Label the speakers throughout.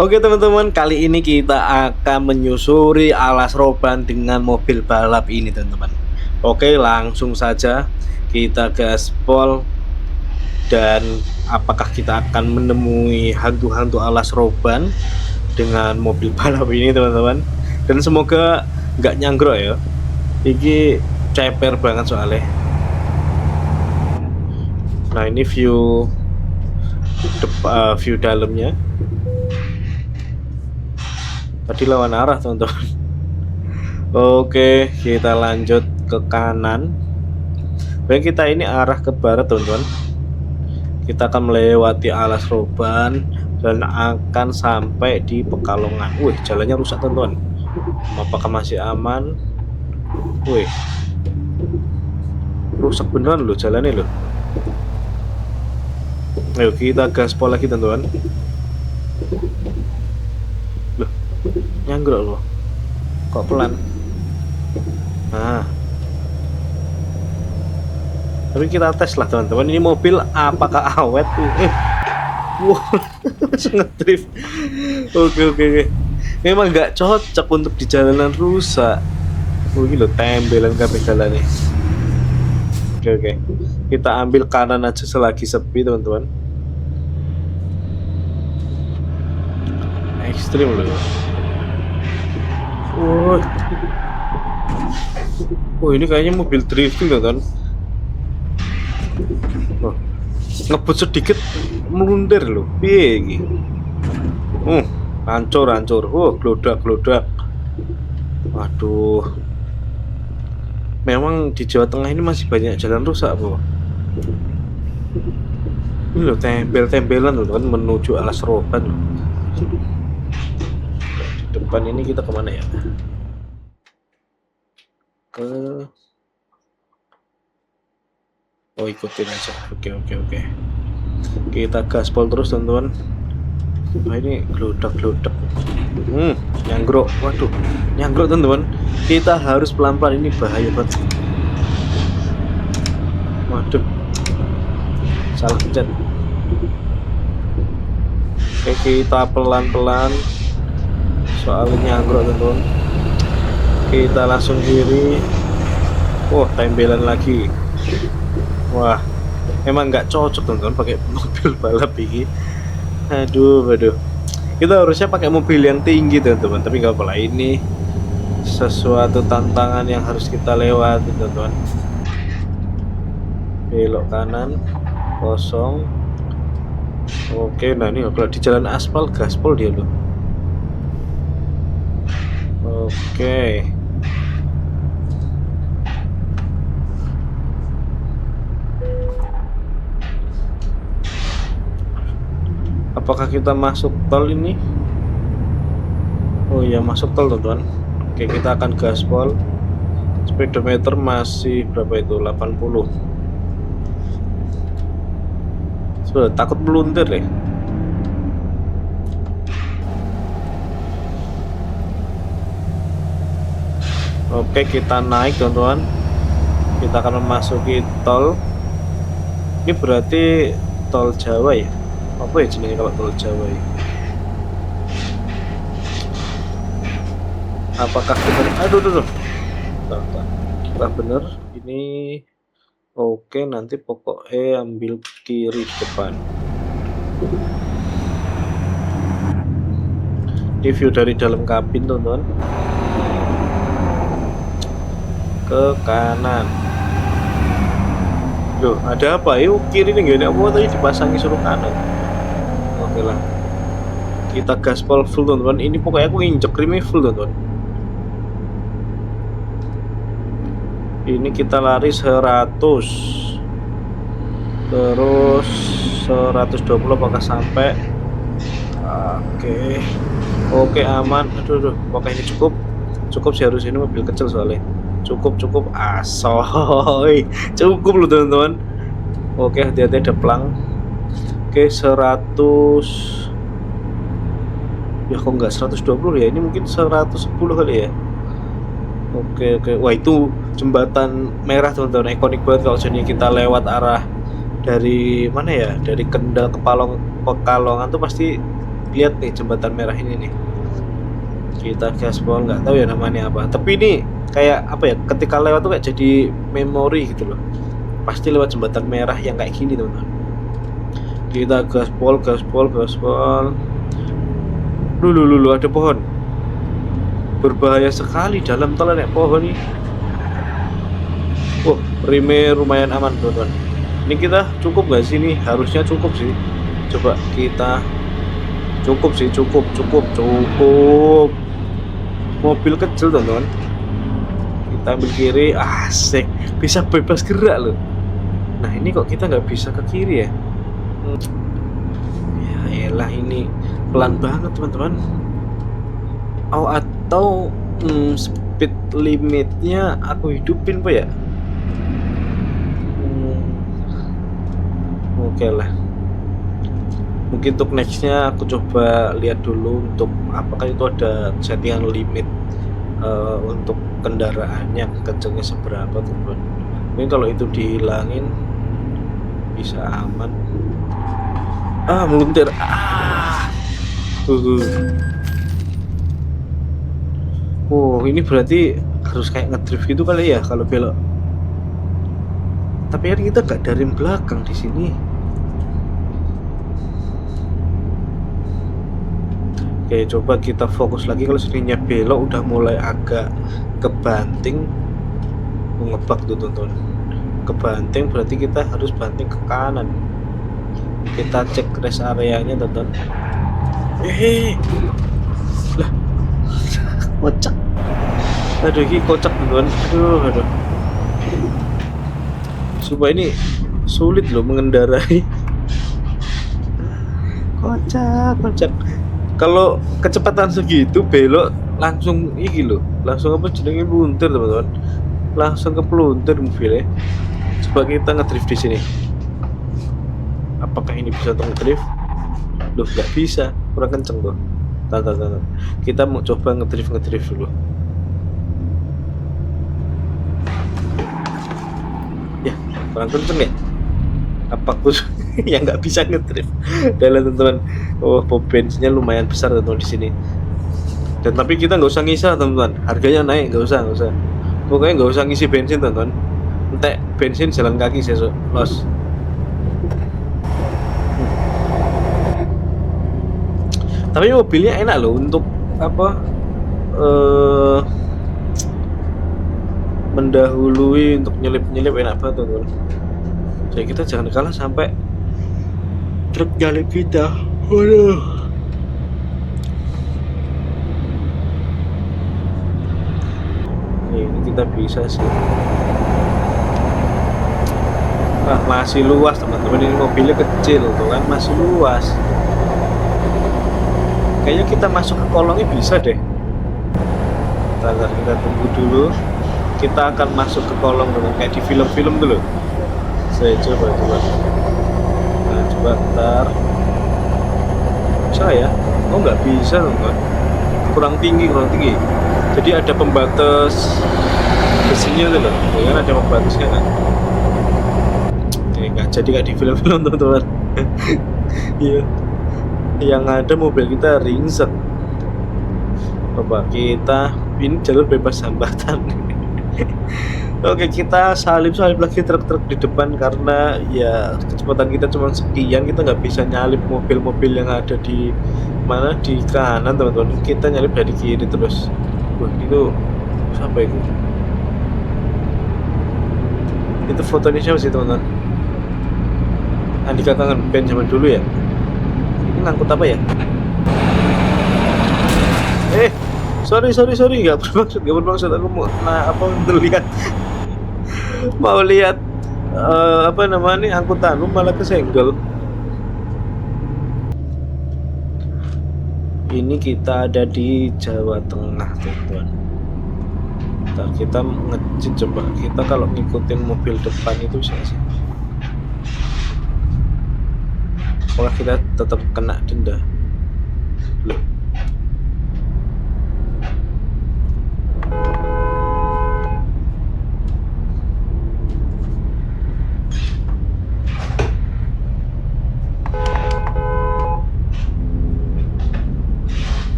Speaker 1: Oke teman-teman, kali ini kita akan menyusuri alas roban dengan mobil balap ini teman-teman. Oke, langsung saja kita gaspol dan apakah kita akan menemui hantu-hantu alas roban dengan mobil balap ini teman-teman. Dan semoga nggak nyanggrok ya. Ini ceper banget soalnya. Nah ini view dalamnya. Tadi lawan arah teman-teman. Oke, kita lanjut ke kanan. Baik, kita ini arah ke barat teman-teman. Kita akan melewati alas roban dan akan sampai di Pekalongan. Wih, jalannya rusak teman-teman. Apakah masih aman? Wih, rusak beneran loh jalannya loh. Ayo kita gaspol lagi teman-teman. Loh, nyanggrok loh. Kok pelan? Nah, tapi kita tes lah teman-teman. Ini mobil apakah awet? Wow, ngedrift. Oke. Memang nggak cocok untuk di jalanan rusak. Ini loh tembelan kabeh jalannya. Oke. Kita ambil kanan aja selagi sepi teman-teman. Ekstrim loh. Oh, ini kayaknya mobil drifting kan? Oh, ngebut sedikit melundir loh. Piye iki? Hancur. Glodak. Waduh. Memang di Jawa Tengah ini masih banyak jalan rusak, Bu. Ini loh tembelan loh kan menuju alas roban loh. Di depan ini kita kemana ya? Oh, ikutin aja. Oke. Kita gaspol terus teman-teman. Nah, ini glodak. Nyanggrok. Waduh, nyanggrok teman-teman. Kita harus pelan-pelan, ini bahaya banget. Waduh, salah pencet. Oke, kita pelan-pelan soalnya nyanggrok teman-teman. Kita langsung kiri. Wah, tembelan lagi. Wah, emang nggak cocok teman-teman pakai mobil balap ini. Aduh. Kita harusnya pakai mobil yang tinggi teman-teman, tapi nggak apa-apa, ini sesuatu tantangan yang harus kita lewati teman-teman. Belok kanan, kosong. Oke, nah ini kalau di jalan aspal gaspol dia loh. Oke. Apakah kita masuk tol ini? Oh iya, masuk tol teman-teman. Oke, kita akan gaspol. Speedometer masih berapa itu? 80. Sudah takut meluntir deh. Oke, kita naik teman-teman. Kita akan memasuki tol. Ini berarti tol Jawa ya? Apa ya jenisnya kalau tol Jawa ya? Apakah benar? Aduh. Apakah benar ini? Oke, nanti pokoknya ambil kiri depan. Ini view dari dalam kabin teman-teman. Ke kanan. Loh, ada apa? Yuk kiri nih, gak ada apa tadi dipasangi suruh kanan. Oke lah. Kita gaspol full teman-teman. Ini pokoknya aku injek remnya full teman-teman. Ini kita lari 100. Terus 120 apakah sampai? Oke, aman. Aduh. Pokoknya ini cukup sih, harus ini mobil kecil soalnya. Cukup asoy. Cukup loh teman-teman. Oke, hati-hati ada pelang. Oke, 100. Ya kok nggak 120 ya? Ini mungkin 110 kali ya. Oke. Wah, itu jembatan merah teman-teman, ikonik banget kalau jadi kita lewat arah dari mana ya? Dari Kendal ke Pekalongan tuh pasti lihat nih jembatan merah ini nih. Kita gaspol, nggak tahu ya namanya apa. Tapi ini kayak apa ya? Ketika lewat tuh kayak jadi memori gitu loh. Pasti lewat jembatan merah yang kayak gini teman-teman. Kita gaspol. Lulu ada pohon. Berbahaya sekali dalam tol nek pohon nih. Wah, rime lumayan aman teman-teman. Ini kita cukup nggak sih nih? Harusnya cukup sih. Coba kita cukup. Mobil kecil teman-teman. Kita ambil kiri, asik, bisa bebas gerak loh. Nah ini kok kita nggak bisa ke kiri ya? Ya elah, ini pelan banget teman-teman. Atau speed limitnya aku hidupin Pak ya? Oke lah. Mungkin untuk nextnya aku coba lihat dulu untuk apakah itu ada settingan limit untuk kendaraannya kencengnya seberapa teman-teman. Mungkin kalau itu dihilangin bisa aman. Meluntir. Oh ini berarti harus kayak ngedrift gitu kali ya kalau belok. Tapi kan kita gak dari belakang di sini. Oke, coba kita fokus lagi. Kalau sininya belok udah mulai agak kebanting, ngebak tuh teman-teman. Kebanting berarti kita harus banting ke kanan. Kita cek rest areanya teman-teman. Lah, kocak. Aduh, ini kocak teman-teman. Aduh. Sumpah ini sulit loh mengendarai. Kocak. Kalau kecepatan segitu belok langsung langsung apa jenenge meluntir teman-teman. Langsung ke peluntir mobilnya. Coba kita ngedrift di sini. Apakah ini bisa ngedrift? Loh, nggak bisa, kurang kenceng tuh. Tante. Kita mau coba ngedrift dulu. Ya, kurang kenceng ya. Apa yang nggak bisa ngedrift? Dalam teman-teman. Oh, pom bensinnya lumayan besar teman-teman di sini. Dan tapi kita nggak usah ngisah teman-teman. Harganya naik, nggak usah. Pokoknya nggak usah ngisi bensin teman-teman. Entek bensin jalan kaki sesuk los. Tapi mobilnya enak loh untuk apa? Mendahului untuk nyelip enak banget teman-teman. Jadi kita jangan kalah sampai truk nyalip kita. Waduh. Ini kita bisa sih. Masih luas teman-teman, ini mobilnya kecil tuh kan, masih luas. Kayaknya kita masuk ke kolongnya bisa deh. Kita tunggu dulu. Kita akan masuk ke kolong dengan kayak di film-film dulu. Saya coba. Nah, coba ntar. Bisa ya? Oh nggak bisa teman. Kurang tinggi. Jadi ada pembatas besinya tuh loh. Ya kan ada pembatasnya kan. Nggak jadi kayak di film-film teman-teman. Iya. Yang ada mobil kita ringsek. Coba kita ini jalur bebas hambatan. Oke, kita salip lagi truk-truk di depan karena ya kecepatan kita cuma sekian, kita nggak bisa nyalip mobil-mobil yang ada di mana di kanan teman-teman. Kita nyalip dari kiri terus. Wah, itu siapa itu? Itu fotonya siapa sih teman-teman? Andika Kangen Band zaman dulu ya. Ini ngangkut apa ya? Sorry, nggak bermaksud aku mau lihat apa namanya angkutan malah kesenggol. Ini kita ada di Jawa Tengah teman-teman. Ntar kita ngecek coba kita kalau ngikutin mobil depan itu bisa sih. Apakah kita tetap kena denda? Loh.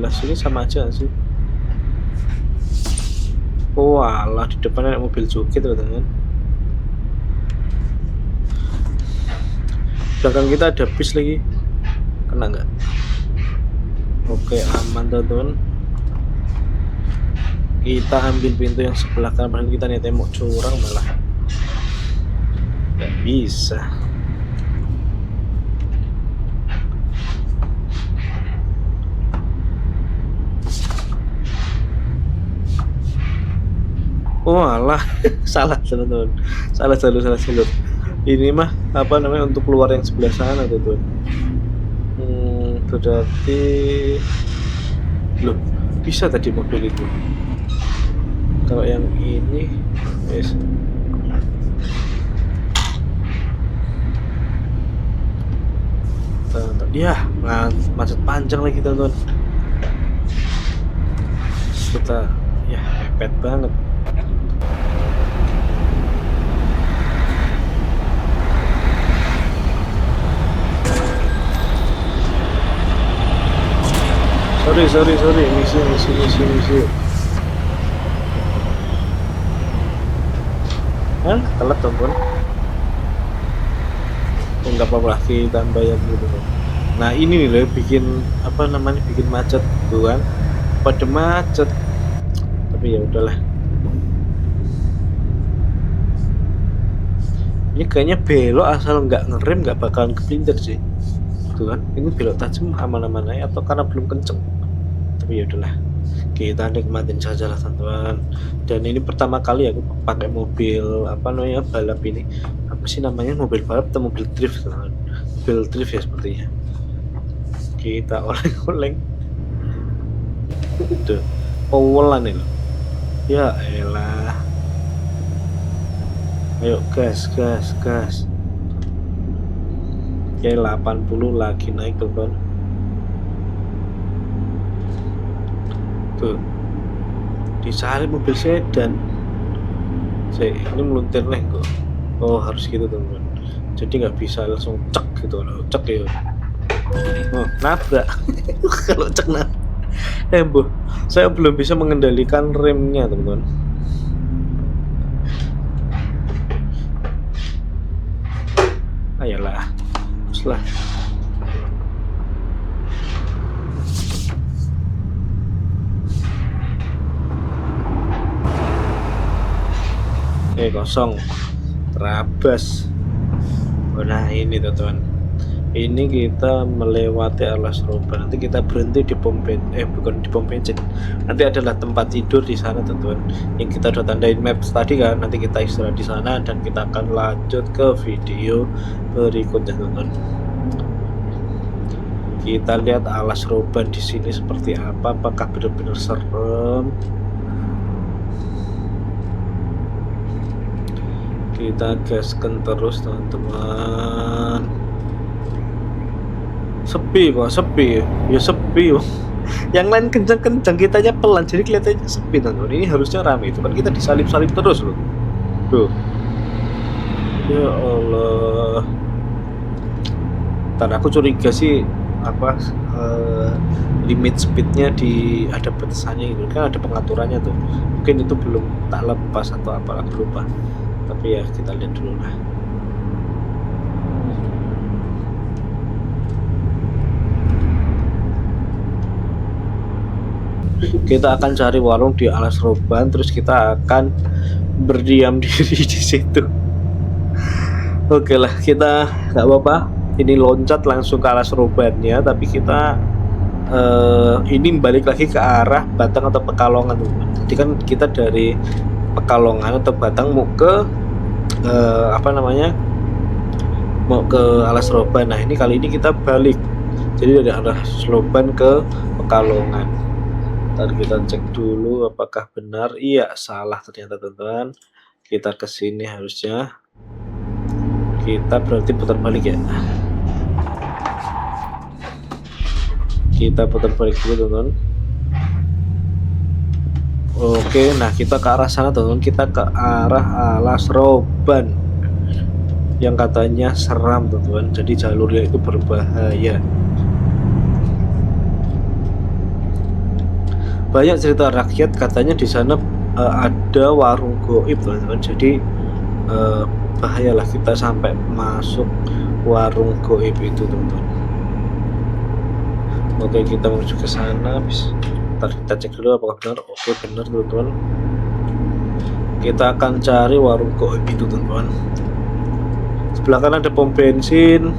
Speaker 1: sebelah sini sama aja nggak sih? Oh alah, di depan ada mobil joki teman-teman. Belakang kita ada bis lagi. Kena nggak? Oke, aman teman-teman. Kita ambil pintu yang sebelah kanan, kita nih tembok curang malah nggak bisa. Oh alah, salah teman-teman, salah jalur. Ini mah apa namanya, untuk keluar yang sebelah sana tuh. Berarti loh, bisa tadi mobil itu. Kalau yang ini, yes. Ya, macet panjang lagi teman-teman. Kita ya mepet banget. Sorry, misi. Telat teman-teman. Enggak apa-apa, kita bayar gitu. Nah ini nih loh, bikin apa namanya, bikin macet tuh kan, pada macet. Tapi ya udahlah. Ini kayaknya belok asal nggak ngerem nggak bakalan kepelintir sih, tuh kan. Ini belok tajam aman-aman aja, atau karena belum kenceng. Tapi ya udahlah, kita nikmatin saja lah teman-teman. Dan ini pertama kali aku pakai mobil apa namanya, balap ini. Apa sih namanya, mobil balap atau mobil drift teman-teman? Mobil drift ya sepertinya. Kita oleng-oleng. Tuh, powelan ini. Ya elah. Ayo gas. Oke, 80 lagi naik teman-teman. Tuh, dicari mobil sedan. Ini meluntir nih kok. Oh harus gitu teman-teman. Jadi nggak bisa langsung cek gitu loh, cek ya. Oh nabrak. Kalau cek nabrak. Saya belum bisa mengendalikan remnya teman-teman. Ayolah, teruslah. Kosong, terabas. Nah ini teman-teman, ini kita melewati Alas Roban. Nanti kita berhenti di pom bensin, bukan di pom bensin. Nanti adalah tempat tidur di sana teman-teman, yang kita udah tandain maps tadi kan. Nanti kita istirahat di sana dan kita akan lanjut ke video berikutnya teman-teman. Kita lihat Alas Roban di sini seperti apa, apakah benar-benar serem. Kita gaskan terus teman-teman. Sepi kok, sepi. Yang lain kencang-kencang, kitanya pelan, jadi kelihatannya sepi teman-teman. Ini harusnya ramai, itu kan kita disalip-salip terus loh. Tuh. Ya Allah. Ntar aku curiga sih apa limit speednya ada batasannya gitu kan, ada pengaturannya tuh. Mungkin itu belum tak lepas atau apalah, berubah. Tapi ya kita lihat dulu lah. Kita akan cari warung di Alas Roban, terus kita akan berdiam diri di situ. Oke lah, kita nggak apa-apa. Ini loncat langsung ke Alas Robannya, tapi kita ini balik lagi ke arah Batang atau Pekalongan teman-teman. Jadi kan kita dari Pekalongan atau Batang mau ke mau ke Alas Roban. Nah ini kali ini kita balik, jadi dari arah Roban ke Pekalongan. Ntar kita cek dulu apakah benar. Iya, salah ternyata teman-teman. Kita kesini harusnya. Kita berarti putar balik ya. Kita putar balik dulu teman-teman. Oke, nah kita ke arah sana teman-teman. Kita ke arah Alas Roban yang katanya seram teman-teman. Jadi jalurnya itu berbahaya. banyak cerita rakyat katanya di sana ada warung goib teman-teman. Jadi bahayalah kita sampai masuk warung goib itu teman-teman. Oke, kita menuju ke sana. Ntar kita cek dulu apakah benar. Oke, benar teman-teman. Kita akan cari warung goib itu teman-teman. Sebelah kanan ada pom bensin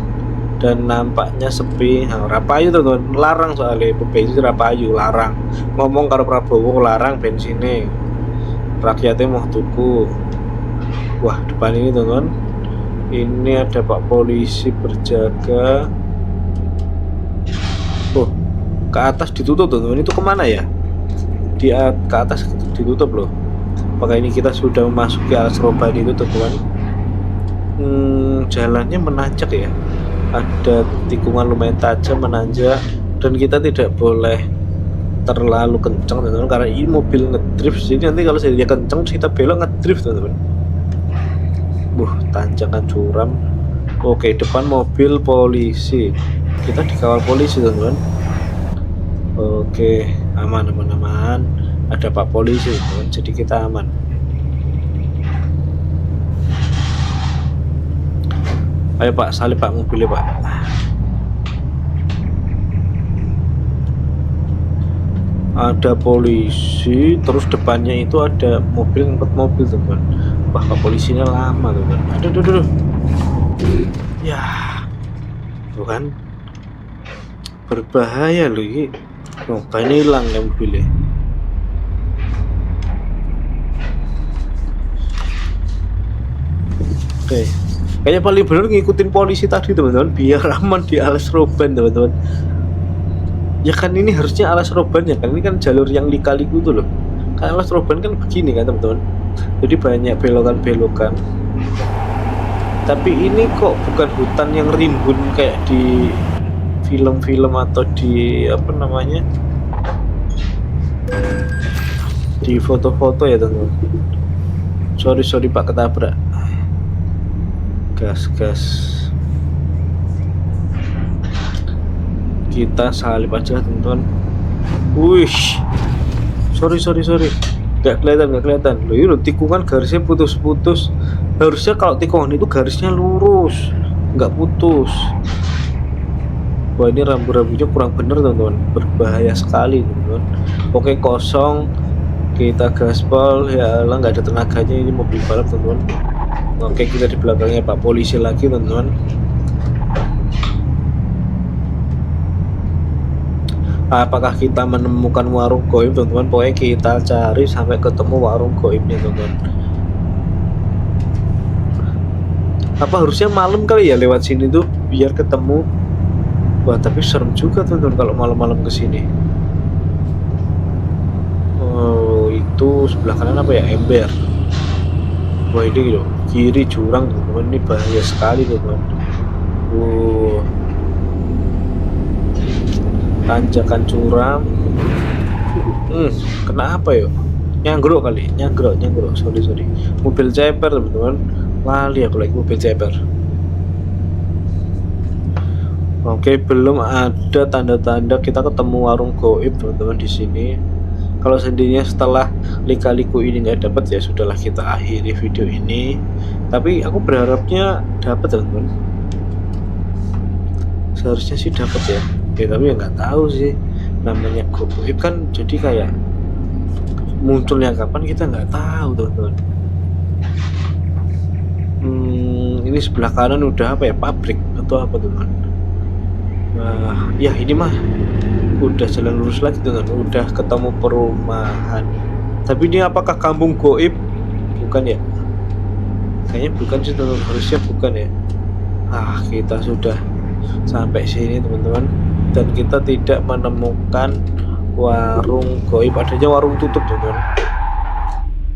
Speaker 1: dan nampaknya sepi. Nah, rapayu teman-teman, larang soalnya pom bensin rapayu, larang. Ngomong karo Prabowo larang bensinnya. Rakyatnya mau tuku. Wah, depan ini teman-teman. Ini ada Pak Polisi berjaga. Oh, ke atas ditutup teman-teman. Itu kemana ya? Ke atas ditutup loh. Apakah ini kita sudah memasuki alas roban itu teman-teman? Jalannya menanjak ya, ada tikungan lumayan tajam menanjak, dan kita tidak boleh terlalu kencang teman-teman karena ini mobil ngedrift. Jadi nanti kalau dia kencang kita belok ngedrift teman-teman. Tanjakan curam. Oke, depan mobil polisi, kita dikawal polisi teman-teman. Oke, aman. Ada Pak Polisi teman-teman, jadi kita aman. Ayo Pak, salip Pak mobilnya Pak. Ada polisi, terus depannya itu ada mobil ngangkut mobil teman. Wah, Pak polisinya lama teman. Aduh. Ya, tuh kan berbahaya loh ini. Ban hilang ya mobilnya. Oke. Kayaknya paling benar ngikutin polisi tadi teman-teman, biar aman di alas roban teman-teman. Ya kan ini harusnya alas roban ya kan, ini kan jalur yang lika-liku tuh loh. Kan alas roban kan begini kan teman-teman. Jadi banyak belokan-belokan. Tapi ini kok bukan hutan yang rimbun kayak di film-film atau di di foto-foto ya teman-teman. Sorry Pak, ketabrak. Gas. Kita salip aja teman-teman. Wih, sorry. Gak kelihatan. Loh, ini tikungan garisnya putus-putus. Harusnya kalau tikungan itu garisnya lurus, nggak putus. Wah, ini rambu-rambunya kurang bener teman-teman, berbahaya sekali teman-teman. Oke, kosong. Kita gaspol. Ya Allah, nggak ada tenaganya ini mobil balap teman-teman. Oke, kita di belakangnya Pak Polisi lagi teman-teman. Apakah kita menemukan warung goib teman-teman? Pokoknya kita cari sampai ketemu warung goibnya teman-teman. Apa harusnya malam kali ya lewat sini tuh biar ketemu. Wah, tapi serem juga teman-teman kalau malam-malam kesini. Oh, itu sebelah kanan apa ya? Ember. Wah, ini loh, kiri jurang teman-teman, ini bahaya sekali teman-teman. Tanjakan curam. Kenapa yuk? Nyanggrok kali, nyanggrok. Sorry. Mobil ceper teman-teman. Lali aku lagi mobil ceper. Oke, belum ada tanda-tanda kita ketemu warung goib teman-teman di sini. Kalau seandainya setelah lika-liku ini nggak dapat, ya sudahlah, kita akhiri video ini. Tapi aku berharapnya dapat teman-teman. Seharusnya sih dapat ya. Tapi ya nggak tahu sih. Namanya goib kan, jadi kayak munculnya kapan kita nggak tahu teman-teman. Ini sebelah kanan udah apa ya, pabrik atau apa teman-teman. Nah, ya ini mah udah jalan lurus lagi dengan udah ketemu perumahan. Tapi ini apakah kampung goib? Bukan ya, kayaknya bukan sih teman-teman, harusnya bukan ya. Kita sudah sampai sini teman-teman, dan kita tidak menemukan warung goib. Adanya warung tutup teman-teman.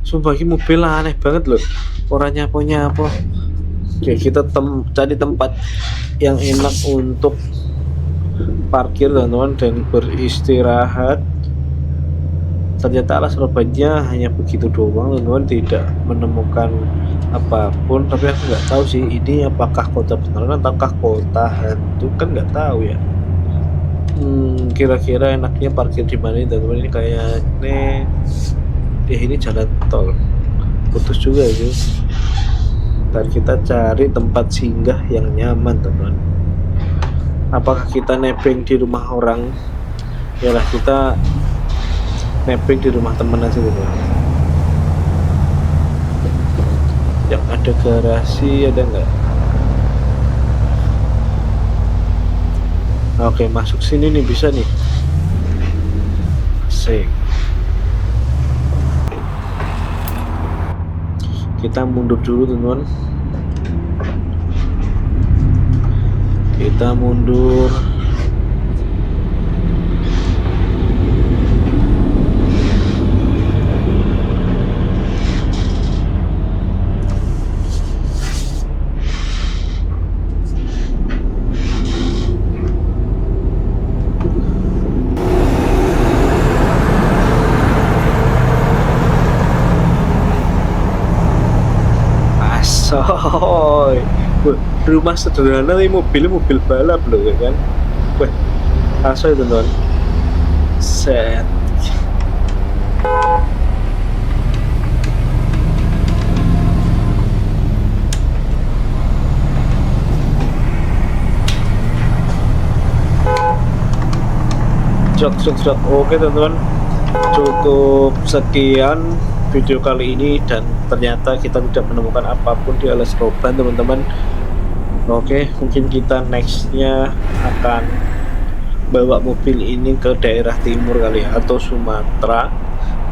Speaker 1: Sumpah ini mobil aneh banget loh, orangnya apa. Oke, kita cari tempat yang enak untuk parkir teman-teman dan beristirahat. Ternyata alas robannya hanya begitu doang teman-teman, tidak menemukan apapun. Tapi aku nggak tahu sih ini apakah kota beneran ataukah kota hantu, kan nggak tahu ya. Kira-kira enaknya parkir di mana ini teman-teman? Ini kayaknya ini jalan tol, putus juga itu. Dan kita cari tempat singgah yang nyaman teman. Apakah kita nebeng di rumah orang? Yalah, kita nebeng di rumah teman aja teman. Yang ada garasi ada nggak? Oke, masuk sini nih, bisa nih. Asik. Kita mundur dulu teman-teman. Kita mundur. Asoy. Rumah sederhana nih, mobil balap loh ya kan. Wah, asoy teman-teman. Set. Jot. Oke teman-teman, cukup sekian video kali ini, dan ternyata kita tidak menemukan apapun di alas roban teman-teman. Oke, mungkin kita nextnya akan bawa mobil ini ke daerah timur kali ya, atau Sumatera,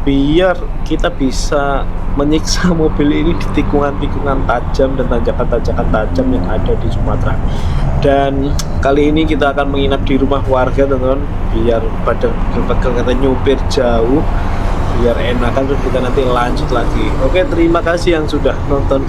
Speaker 1: biar kita bisa menyiksa mobil ini di tikungan-tikungan tajam dan tanjakan-tanjakan tajam yang ada di Sumatera. Dan kali ini kita akan menginap di rumah warga teman-teman, biar pada kata nyupir jauh biar enakan, terus kita nanti lanjut lagi. Oke, terima kasih yang sudah nonton